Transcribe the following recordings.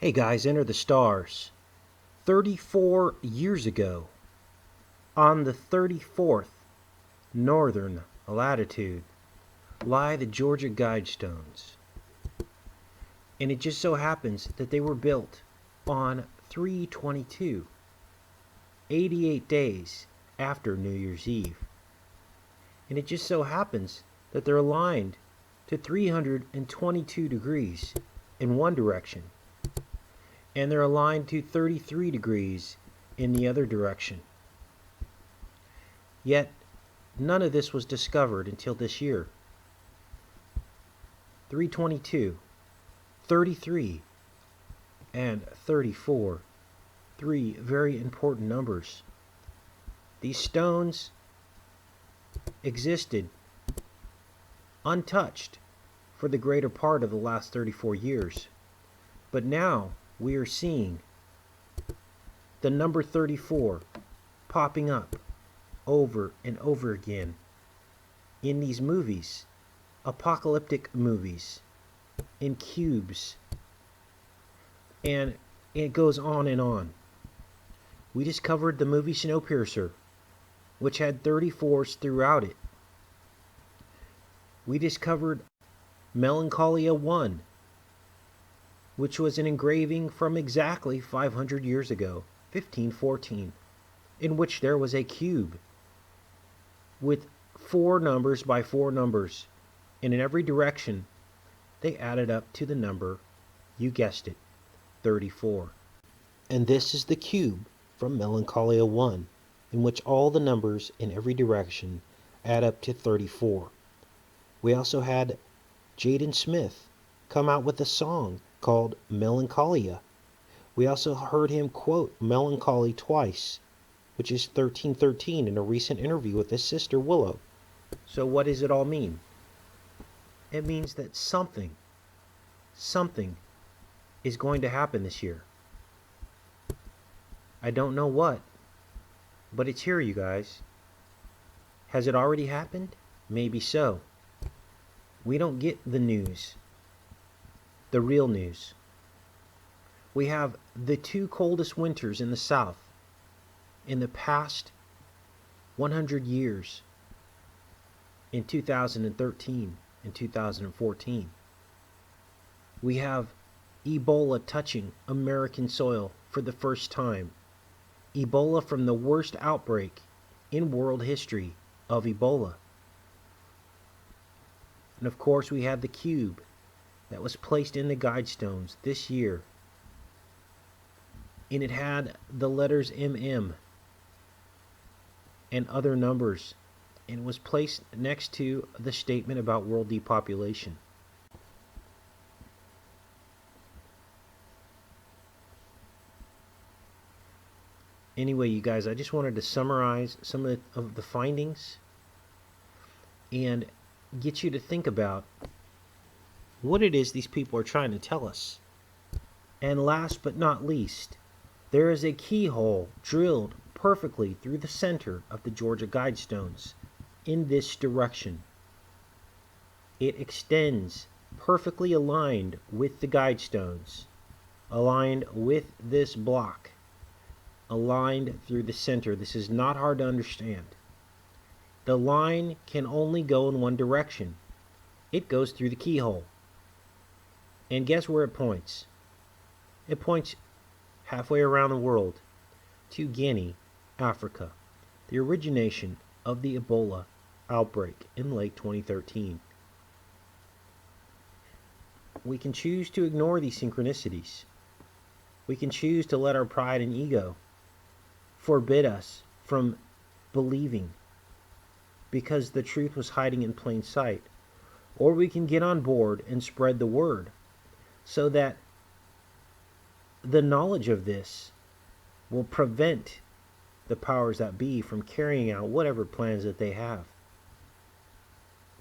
Hey guys, enter the stars. 34 years ago, on the 34th northern latitude, lie the Georgia Guidestones. And it just so happens that they were built on 3/22, 88 days after New Year's Eve. And it just so happens that they're aligned to 322 degrees in one direction, and they're aligned to 33 degrees in the other direction. Yet, none of this was discovered until this year. 322, 33, and 34. Three very important numbers. These stones existed untouched for the greater part of the last 34 years. But now we are seeing the number 34 popping up over and over again in these movies, apocalyptic movies, in cubes, and it goes on and on. We discovered the movie Snowpiercer, which had 34s throughout it. We discovered Melancholia 1, which was an engraving from exactly 500 years ago, 1514, in which there was a cube with 4 numbers by 4 numbers, and in every direction they added up to the number, you guessed it, 34. And this is the cube from Melancholia 1, in which all the numbers in every direction add up to 34. We also had Jaden Smith come out with a song called Melancholia. We also heard him quote melancholy twice, which is 1313, in a recent interview with his sister Willow. So what does it all mean? It means that something is going to happen this year. I don't know what, but it's here, you guys. Has it already happened? Maybe so. We don't get the news, the real news. We have the 2 coldest winters in the South in the past 100 years, in 2013 and 2014. We have Ebola touching American soil for the first time. Ebola from the worst outbreak in world history of Ebola. And of course we had the cube that was placed in the Guidestones this year. And it had the letters MM and other numbers, and it was placed next to the statement about world depopulation. Anyway, you guys, I just wanted to summarize some of the findings and get you to think about what it is these people are trying to tell us. And last but not least, there is a keyhole drilled perfectly through the center of the Georgia Guidestones in this direction. It extends perfectly aligned with the Guidestones, aligned with this block, aligned through the center. This is not hard to understand. The line can only go in one direction. It goes through the keyhole. And guess where it points? It points halfway around the world to Guinea, Africa, the origination of the Ebola outbreak in late 2013. We can choose to ignore these synchronicities. We can choose to let our pride and ego forbid us from believing because the truth was hiding in plain sight. Or we can get on board and spread the word so that the knowledge of this will prevent the powers that be from carrying out whatever plans that they have.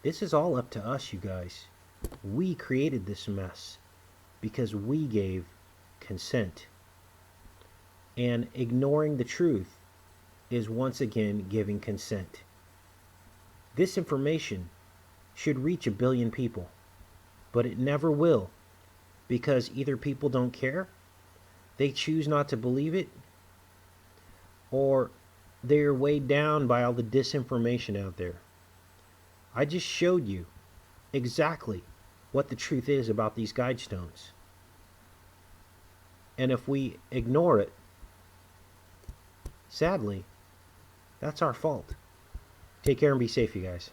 This is all up to us, you guys. We created this mess because we gave consent. And ignoring the truth is once again giving consent. This information should reach 1 billion people, but it never will, because either people don't care they choose not to believe it, or they're weighed down by all the disinformation out there. I just showed you exactly what the truth is about these Guidestones. And if we ignore it, sadly, that's our fault. Take care and be safe, you guys.